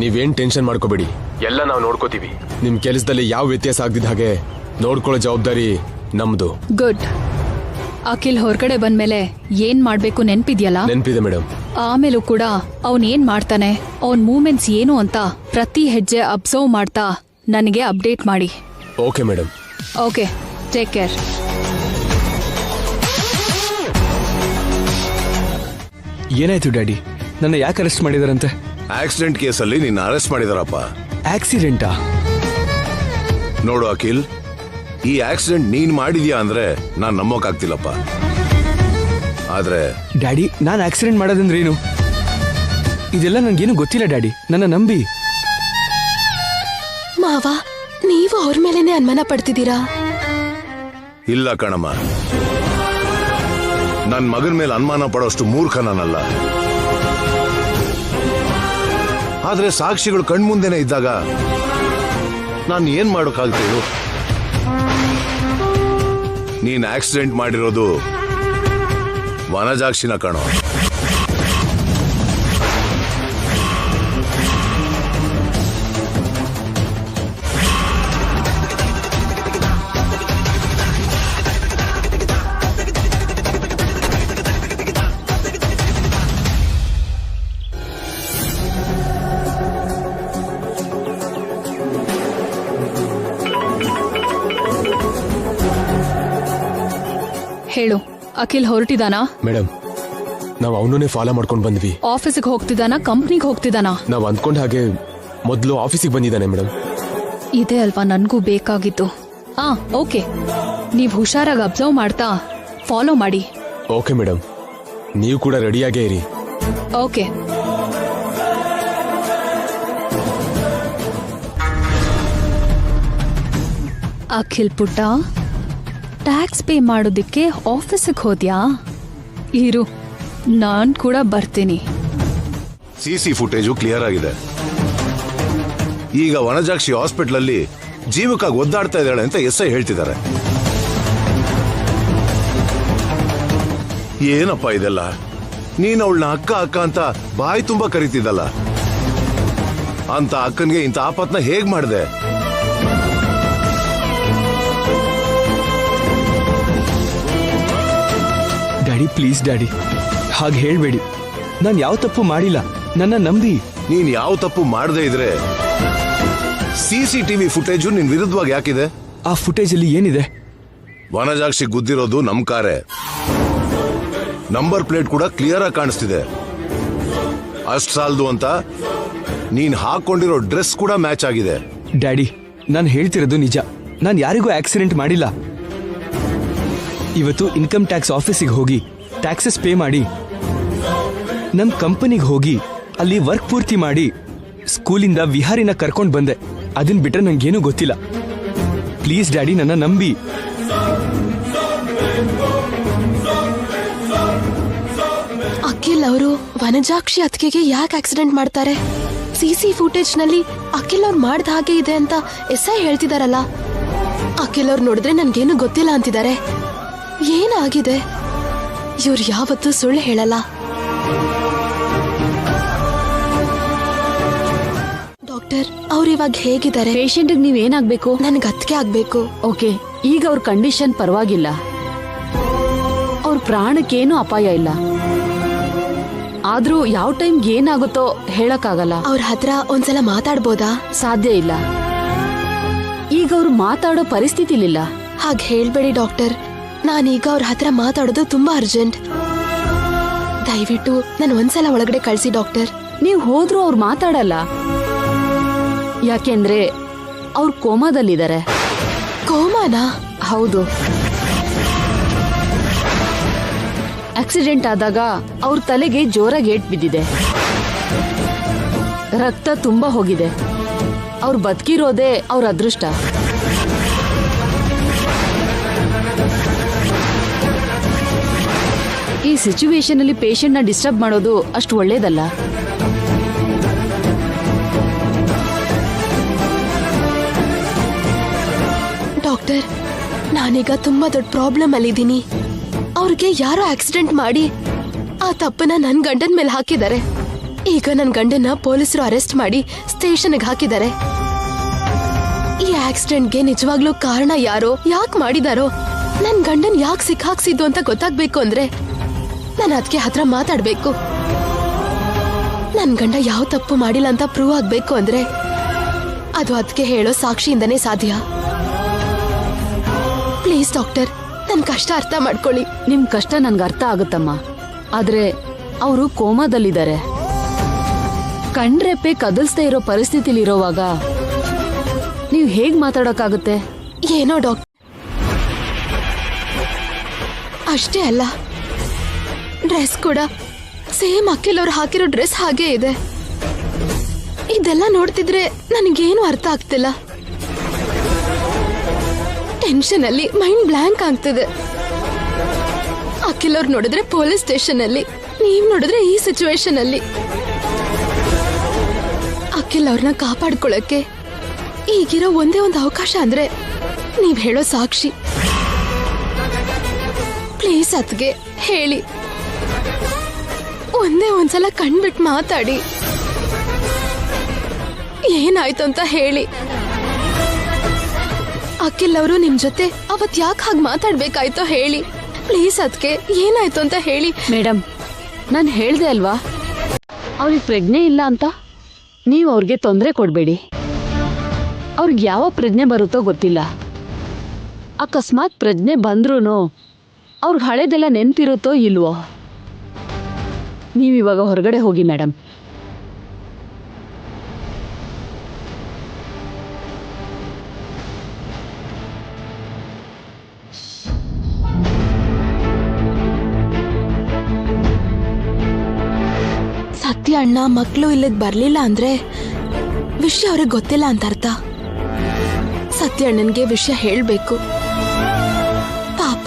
ನೀವೇನ್ ಟೆನ್ಷನ್ ಮಾಡ್ಕೋಬೇಡಿ. ಎಲ್ಲ ನಾವು ನೋಡ್ಕೋತೀವಿ. ನಿಮ್ ಕೆಲಸದಲ್ಲಿ ಯಾವ ವ್ಯತ್ಯಾಸ ಆಗ್ದಿದ್ದ ಹಾಗೆ ನೋಡ್ಕೊಳ್ಳೋ ಜವಾಬ್ದಾರಿ ನಮ್ದು. ಗುಡ್. ಅಖಿಲ್ ಹೊರಗಡೆ ಬಂದ್ಮೇಲೆ ಏನ್ ಮಾಡ್ಬೇಕು ನೆನ್ಪಿದ್ಯಲ್ಲ? ನೆನ್ಪಿದೆ ಮೇಡಮ್. ಆಮೇಲೂ ಕೂಡ ಅವನ್ ಏನ್ ಮಾಡ್ತಾನೆ, ಅವನ್ ಮೂವ್ಮೆಂಟ್ಸ್ ಏನು ಅಂತ ಪ್ರತಿ ಹೆಜ್ಜೆ ಅಬ್ಸರ್ವ್ ಮಾಡ್ತಾ ನನಗೆ ಅಪ್ಡೇಟ್ ಮಾಡಿ. Okay madam. Okay, take care. ಏನಾಯ್ತು ಡ್ಯಾಡಿ? ನನ್ನ ಯಾಕೆ ಅರೆಸ್ಟ್ ಮಾಡಿದಾರಂತೆ? ಆಕ್ಸಿಡೆಂಟ್ ಕೇಸಲ್ಲಿ ನಿನ್ನ ಅರೆಸ್ಟ್ ಮಾಡಿದಾರಪ್ಪ. ಆಕ್ಸಿಡೆಂಟಾ? ನೋಡು ಅಖಿಲ್, ಈ ಆಕ್ಸಿಡೆಂಟ್ ನೀನ್ ಮಾಡಿದ್ಯಾ ಅಂದ್ರೆ ನಾನ್ ನಂಬೋಕಾಗ್ತಿಲ್ಲಪ್ಪ. ಆದ್ರೆ ಡ್ಯಾಡಿ, ನಾನು ಆಕ್ಸಿಡೆಂಟ್ ಮಾಡೋದಂದ್ರೆ ಏನು? ಇದೆಲ್ಲ ನನ್ಗೇನು ಗೊತ್ತಿಲ್ಲ ಡ್ಯಾಡಿ, ನನ್ನ ನಂಬಿ. ಮಾವ, ನೀವು ಅವ್ರ ಮೇಲೇನೆ ಅನುಮಾನ ಪಡ್ತಿದ್ದೀರಾ? ಇಲ್ಲ ಕಣಮ್ಮ, ನನ್ ಮಗನ ಮೇಲೆ ಅನುಮಾನ ಪಡೋಷ್ಟು ಮೂರ್ಖ ನಾನಲ್ಲ. ಆದ್ರೆ ಸಾಕ್ಷಿಗಳು ಕಣ್ಮುಂದೆನೆ ಇದ್ದಾಗ ನಾನು ಏನ್ ಮಾಡೋಕ್ಕಾಗ್ತೇಳು? ನೀನ್ ಆಕ್ಸಿಡೆಂಟ್ ಮಾಡಿರೋದು ವನಜಾಕ್ಷಿನ ಕಣೋ. ಹೇಳು, ಅಖಿಲ್ ಹೊರಟಿದಾನಾ? ಮೇಡಮ್, ನಾವು ಅವನನ್ನೇ ಫಾಲೋ ಮಾಡ್ಕೊಂಡು ಬಂದ್ವಿ. ಆಫೀಸಿಗೆ ಹೋಗ್ತಿದಾನಾ, ಕಂಪ್ನಿಗೆ ಹೋಗ್ತಿದಾನಾ? ನಾವು ಅಂದ್ಕೊಂಡ ಹಾಗೆ ಮೊದಲು ಆಫೀಸಿಗೆ ಬಂದಿದ್ದಾನೆ ಮೇಡಮ್. ಇದೇ ಅಲ್ವಾ ನನ್ಗೂ ಬೇಕಾಗಿತ್ತು. ಓಕೆ, ನೀವ್ ಹುಷಾರಾಗಿ ಅಬ್ಸರ್ವ್ ಮಾಡ್ತಾ ಫಾಲೋ ಮಾಡಿ. ಓಕೆ ಮೇಡಮ್, ನೀವು ಕೂಡ ರೆಡಿಯಾಗೇ ಇರಿ. ಓಕೆ. ಅಖಿಲ್ ಪುಟ್ಟ, ಟ್ಯಾಕ್ಸ್ ಪೇ ಮಾಡೋದಕ್ಕೆ ಆಫೀಸಿಗೆ ಹೋದ್ಯಾ? ಇರು, ನಾನ್ ಕೂಡ ಬರ್ತೀನಿ. CC ಫುಟೇಜು ಕ್ಲಿಯರ್ ಆಗಿದೆ. ಈಗ ವನಜಾಕ್ಷಿ ಹಾಸ್ಪಿಟಲ್ ಅಲ್ಲಿ ಜೀವಕ್ಕಾಗಿ ಒದ್ದಾಡ್ತಾ ಇದ್ದಾಳೆ ಅಂತ SI ಹೇಳ್ತಿದ್ದಾರೆ. ಏನಪ್ಪ ಇದೆಲ್ಲ? ನೀನ್ ಅವಳನ್ನ ಅಕ್ಕ ಅಕ್ಕ ಅಂತ ಬಾಯಿ ತುಂಬಾ ಕರಿತಿದ್ದಲ್ಲ, ಅಂತ ಅಕ್ಕನ್ಗೆ ಇಂಥ ಆಪತ್ನ ಹೇಗ್ ಮಾಡಿದೆ? ಡ್ಯಾಡಿ ಪ್ಲೀಸ್ ಡ್ಯಾಡಿ, ಹಾಗೆ ಹೇಳ್ಬೇಡಿ. ನಾನು ಯಾವ ತಪ್ಪು ಮಾಡಿಲ್ಲ, ನನ್ನ ನಂಬಿ. ನೀನ್ ಯಾವ ತಪ್ಪು ಮಾಡದೇ ಇದ್ರೆ CCTV ಫುಟೇಜು ನಿನ್ ವಿರುದ್ಧವಾಗಿ ಯಾಕಿದೆ? ಆ ಫುಟೇಜ್ ಅಲ್ಲಿ ಏನಿದೆ? ವನಜಾಕ್ಷಿ ಗುದ್ದಿರೋದು ನಮ್ ಕಾರೇ. ನಂಬರ್ ಪ್ಲೇಟ್ ಕೂಡ ಕ್ಲಿಯರ್ ಆಗಿ ಕಾಣಿಸ್ತಿದೆ. ಅಷ್ಟ್ ಸಾಲದು ಅಂತ ನೀನ್ ಹಾಕೊಂಡಿರೋ ಡ್ರೆಸ್ ಕೂಡ ಮ್ಯಾಚ್ ಆಗಿದೆ. ಡ್ಯಾಡಿ, ನಾನು ಹೇಳ್ತಿರೋದು ನಿಜ. ನಾನು ಯಾರಿಗೂ ಆಕ್ಸಿಡೆಂಟ್ ಮಾಡಿಲ್ಲ. ಇವತ್ತು ಇನ್ಕಮ್ ಟ್ಯಾಕ್ಸ್ ಆಫೀಸಿಗೆ ಹೋಗಿ ಟ್ಯಾಕ್ಸಸ್ ಪೇ ಮಾಡಿ, ನಮ್ಮ ಕಂಪನಿಗೆ ಹೋಗಿ ಅಲ್ಲಿ ವರ್ಕ್ ಪೂರ್ತಿ ಮಾಡಿ, ಸ್ಕೂಲಿಂದ ವಿಹಾರಿನ ಕರ್ಕೊಂಡು ಬಂದೆ. ಅದನ್ ಬಿಟ್ರೆ ನಂಗೇನು ಗೊತ್ತಿಲ್ಲ. ಪ್ಲೀಸ್ ಡ್ಯಾಡಿ, ನನ್ನ ನಂಬಿ. ಅಖಿಲ್ ಅವರು ವನಜಾಕ್ಷಿ ಅತ್ತಿಗೆಗೆ ಯಾಕೆ ಆಕ್ಸಿಡೆಂಟ್ ಮಾಡ್ತಾರೆ? CC ಫುಟೇಜ್ ನಲ್ಲಿ ಅಖಿಲ್ ಅವ್ರು ಮಾಡ್ದ ಹಾಗೆ ಇದೆ ಅಂತ SI ಹೇಳ್ತಿದಾರಲ್ಲ. ಅಖಿಲ್ ಅವ್ರು ನೋಡಿದ್ರೆ ನನ್ಗೇನು ಗೊತ್ತಿಲ್ಲ ಅಂತಿದ್ದಾರೆ. ಏನಾಗಿದೆ? ಇವ್ರು ಯಾವತ್ತೂ ಸುಳ್ಳು ಹೇಳಲ್ಲ. ಡಾಕ್ಟರ್, ಅವ್ರು ಇವಾಗ ಹೇಗಿದ್ದಾರೆ? ಪೇಷಂಟ್ ನೀವ್ ಏನಾಗ್ಬೇಕು? ನನ್ಗೆ ಅತ್ತಿಗೆ ಆಗ್ಬೇಕು. ಓಕೆ, ಈಗ ಅವ್ರ ಕಂಡೀಷನ್ ಪರವಾಗಿಲ್ಲ. ಅವ್ರ ಪ್ರಾಣಕ್ಕೇನು ಅಪಾಯ ಇಲ್ಲ. ಆದ್ರೂ ಯಾವ ಟೈಮ್ ಏನಾಗುತ್ತೋ ಹೇಳಕ್ಕಾಗಲ್ಲ. ಅವ್ರ ಹತ್ರ ಒಂದ್ಸಲ ಮಾತಾಡ್ಬೋದಾ? ಸಾಧ್ಯ ಇಲ್ಲ. ಈಗ ಅವ್ರು ಮಾತಾಡೋ ಪರಿಸ್ಥಿತಿಲಿಲ್ಲ. ಹಾಗೆ ಹೇಳ್ಬೇಡಿ ಡಾಕ್ಟರ್. ನಾನೀಗ ಅವ್ರ ಹತ್ರ ಮಾತಾಡೋದು ತುಂಬಾ ಅರ್ಜೆಂಟ್. ದಯವಿಟ್ಟು ನಾನು ಒಂದ್ಸಲ ಒಳಗಡೆ ಕಳ್ಸಿ ಡಾಕ್ಟರ್. ನೀವ್ ಹೋದ್ರೂ ಅವ್ರು ಮಾತಾಡಲ್ಲ. ಯಾಕೆಂದ್ರೆ ಅವ್ರು ಕೋಮಾದಲ್ಲಿದ್ದಾರೆ. ಕೋಮಾನಾ? ಹೌದು. ಆಕ್ಸಿಡೆಂಟ್ ಆದಾಗ ಅವ್ರ ತಲೆಗೆ ಜೋರಾಗಿ ಏಟ್ ಬಿದ್ದಿದೆ. ರಕ್ತ ತುಂಬಾ ಹೋಗಿದೆ. ಅವ್ರು ಬದುಕಿರೋದೇ ಅವ್ರ ಅದೃಷ್ಟ. ಈ ಸಿಚುವೇಶನ್ ಅಲ್ಲಿ ಪೇಷಂಟ್ ನ ಡಿಸ್ಟರ್ಬ್ ಮಾಡೋದು ಅಷ್ಟು ಒಳ್ಳೇದಲ್ಲ. ಡಾಕ್ಟರ್, ನಾನೀಗ ತುಂಬಾ ದೊಡ್ಡ ಪ್ರಾಬ್ಲಮ್ ಅಲ್ಲಿದ್ದೀನಿ. ಅವ್ರಿಗೆ ಯಾರೋ ಆಕ್ಸಿಡೆಂಟ್ ಮಾಡಿ ಆ ತಪ್ಪನ್ನ ನನ್ ಗಂಡನ್ ಮೇಲೆ ಹಾಕಿದ್ದಾರೆ. ಈಗ ನನ್ ಗಂಡನ ಪೊಲೀಸರು ಅರೆಸ್ಟ್ ಮಾಡಿ ಸ್ಟೇಷನ್ಗೆ ಹಾಕಿದ್ದಾರೆ. ಈ ಆಕ್ಸಿಡೆಂಟ್ಗೆ ನಿಜವಾಗ್ಲೂ ಕಾರಣ ಯಾರೋ, ಯಾಕೆ ಮಾಡಿದಾರೋ, ನನ್ ಗಂಡನ್ ಯಾಕೆ ಸಿಕ್ಕಾಕ್ಸಿದ್ದು ಅಂತ ಗೊತ್ತಾಗ್ಬೇಕು ಅಂದ್ರೆ ನಾನು ಅದಕ್ಕೆ ಹತ್ರ ಮಾತಾಡ್ಬೇಕು. ನನ್ ಗಂಡ ಯಾವ ತಪ್ಪು ಮಾಡಿಲ್ಲ ಅಂತ ಪ್ರೂವ್ ಆಗ್ಬೇಕು ಅಂದ್ರೆ ಅದು ಅದಕ್ಕೆ ಹೇಳೋ ಸಾಕ್ಷಿಯಿಂದನೇ ಸಾಧ್ಯ. ಪ್ಲೀಸ್ ಡಾಕ್ಟರ್, ನನ್ ಕಷ್ಟ ಅರ್ಥ ಮಾಡ್ಕೊಳ್ಳಿ. ನಿಮ್ ಕಷ್ಟ ನನ್ಗೆ ಅರ್ಥ ಆಗುತ್ತಮ್ಮ. ಆದ್ರೆ ಅವರು ಕೋಮಾದಲ್ಲಿದ್ದಾರೆ. ಕಣ್ರೆಪ್ಪೆ ಕದಲ್ಸ್ದೇ ಇರೋ ಪರಿಸ್ಥಿತಿಲಿರೋವಾಗ ನೀವ್ ಹೇಗ್ ಮಾತಾಡೋಕ್ಕಾಗುತ್ತೆ? ಏನೋ ಡಾಕ್ಟರ್, ಅಷ್ಟೇ ಅಲ್ಲ, ಡ್ರೆಸ್ ಕೂಡ ಸೇಮ್ ಅಖಿಲ್ ಅವ್ರು ಹಾಕಿರೋ ಡ್ರೆಸ್ ಹಾಗೆ ಇದೆ. ಇದೆಲ್ಲ ನೋಡ್ತಿದ್ರೆ ನನಗೇನು ಅರ್ಥ ಆಗ್ತಿಲ್ಲ. ಟೆನ್ಷನ್ ಅಲ್ಲಿ ಮೈಂಡ್ ಬ್ಲಾಂಕ್ ಆಗ್ತಿದೆ. ಅಖಿಲ್ ಅವ್ರು ನೋಡಿದ್ರೆ ಪೊಲೀಸ್ ಸ್ಟೇಷನ್ ಅಲ್ಲಿ, ನೀವ್ ನೋಡಿದ್ರೆ ಈ ಸಿಚುವೇಶನ್ ಅಲ್ಲಿ. ಅಖಿಲ್ ಅವ್ರನ್ನ ಕಾಪಾಡ್ಕೊಳಕ್ಕೆ ಈಗಿರೋ ಒಂದೇ ಒಂದು ಅವಕಾಶ ಅಂದ್ರೆ ನೀವ್ ಹೇಳೋ ಸಾಕ್ಷಿ. ಪ್ಲೀಸ್ ಅತ್ಗೆ ಹೇಳಿ, ಒಂದೇ ಒಂದ್ಸಲ ಕಣ್ಬಿಟ್ಟು ಮಾತಾಡಿ. ಏನಾಯ್ತು ಅಂತ ಹೇಳಿ. ಅಖಿಲ್ ಅವರು ನಿಮ್ ಜೊತೆ ಅವತ್ ಯಾಕೆ ಹಾಗೆ ಮಾತಾಡ್ಬೇಕಾಯ್ತೋ ಹೇಳಿ. ಪ್ಲೀಸ್ ಅದ್ಕೆ ಏನಾಯ್ತು ಅಂತ ಹೇಳಿ. ಮೇಡಮ್, ನಾನು ಹೇಳ್ದೆ ಅಲ್ವಾ ಅವ್ರಿಗೆ ಪ್ರಜ್ಞೆ ಇಲ್ಲ ಅಂತ. ನೀವು ಅವ್ರಿಗೆ ತೊಂದರೆ ಕೊಡಬೇಡಿ. ಅವ್ರಿಗೆ ಯಾವ ಪ್ರಜ್ಞೆ ಬರುತ್ತೋ ಗೊತ್ತಿಲ್ಲ. ಅಕಸ್ಮಾತ್ ಪ್ರಜ್ಞೆ ಬಂದ್ರೂ ಅವ್ರಿಗೆ ಹಳೇದೆಲ್ಲ ನೆನ್ಪಿರುತ್ತೋ ಇಲ್ವೋ. ನೀವಿವಾಗ ಹೊರಗಡೆ ಹೋಗಿ ಮೇಡಮ್. ಸತ್ಯ ಅಣ್ಣ ಮಕ್ಕಳು ಇಲ್ಲಿಗೆ ಬರ್ಲಿಲ್ಲ ಅಂದ್ರೆ ವಿಷಯ ಅವ್ರಿಗೆ ಗೊತ್ತಿಲ್ಲ ಅಂತ ಅರ್ಥ. ಸತ್ಯ ಅಣ್ಣನ್ಗೆ ವಿಷಯ ಹೇಳ್ಬೇಕು. ಪಾಪ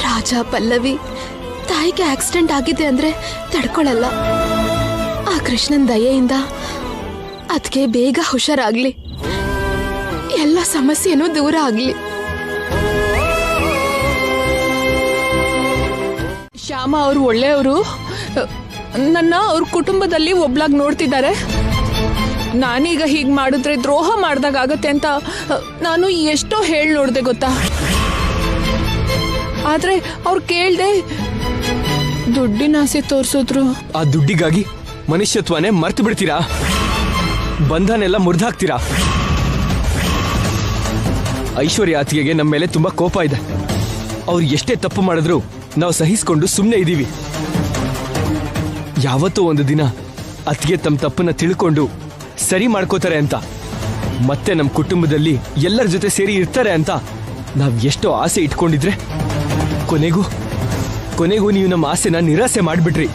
ರಾಜ ಪಲ್ಲವಿ ತಾಯಿಗೆ ಆಕ್ಸಿಡೆಂಟ್ ಆಗಿದೆ ಅಂದ್ರೆ ತಡ್ಕೊಳಲ್ಲ. ಆ ಕೃಷ್ಣನ್ ದಯೆಯಿಂದ ಅದಕ್ಕೆ ಬೇಗ ಹುಷಾರಾಗ್ಲಿ. ಎಲ್ಲ ಸಮಸ್ಯೆನೂ ದೂರ ಆಗ್ಲಿ. ಶ್ಯಾಮ ಅವರು ಒಳ್ಳೆಯವರು. ನನ್ನ ಅವ್ರ ಕುಟುಂಬದಲ್ಲಿ ಒಬ್ಳಾಗ್ ನೋಡ್ತಿದ್ದಾರೆ. ನಾನೀಗ ಹೀಗ್ ಮಾಡಿದ್ರೆ ದ್ರೋಹ ಮಾಡ್ದಾಗತ್ತೆ ಅಂತ ನಾನು ಎಷ್ಟೋ ಹೇಳಿ ನೋಡ್ದೆ ಗೊತ್ತಾ. ಆದ್ರೆ ಅವ್ರು ಕೇಳ್ದೆ ದುಡ್ಡಿನ ಆಸೆ ತೋರ್ಸಿದ್ರು. ಆ ದುಡ್ಡಿಗಾಗಿ ಮನುಷ್ಯತ್ವನೇ ಮರ್ತು ಬಿಡ್ತೀರಾ? ಬಂಧನೆಲ್ಲ ಮುರಿದಾಕ್ತೀರಾ? ಐಶ್ವರ್ಯ ಅತ್ತಿಗೆಗೆ ನಮ್ಮ ಮೇಲೆ ತುಂಬಾ ಕೋಪ ಇದೆ. ಅವ್ರು ಎಷ್ಟೇ ತಪ್ಪು ಮಾಡಿದ್ರು ನಾವು ಸಹಿಸ್ಕೊಂಡು ಸುಮ್ಮನೆ ಇದ್ದೀವಿ. ಯಾವತ್ತೋ ಒಂದು ದಿನ ಅತ್ತಿಗೆ ತಮ್ಮ ತಪ್ಪನ್ನ ತಿಳ್ಕೊಂಡು ಸರಿ ಮಾಡ್ಕೋತಾರೆ ಅಂತ, ಮತ್ತೆ ನಮ್ಮ ಕುಟುಂಬದಲ್ಲಿ ಎಲ್ಲರ ಜೊತೆ ಸೇರಿ ಇರ್ತಾರೆ ಅಂತ ನಾವ್ ಎಷ್ಟೋ ಆಸೆ ಇಟ್ಕೊಂಡಿದ್ರೆ ಕೊನೆಗೂ ನೀವು ನಮ್ಮ ಆಸೆನ ನಿರಾಸೆ ಮಾಡ್ಬಿಟ್ರಿ.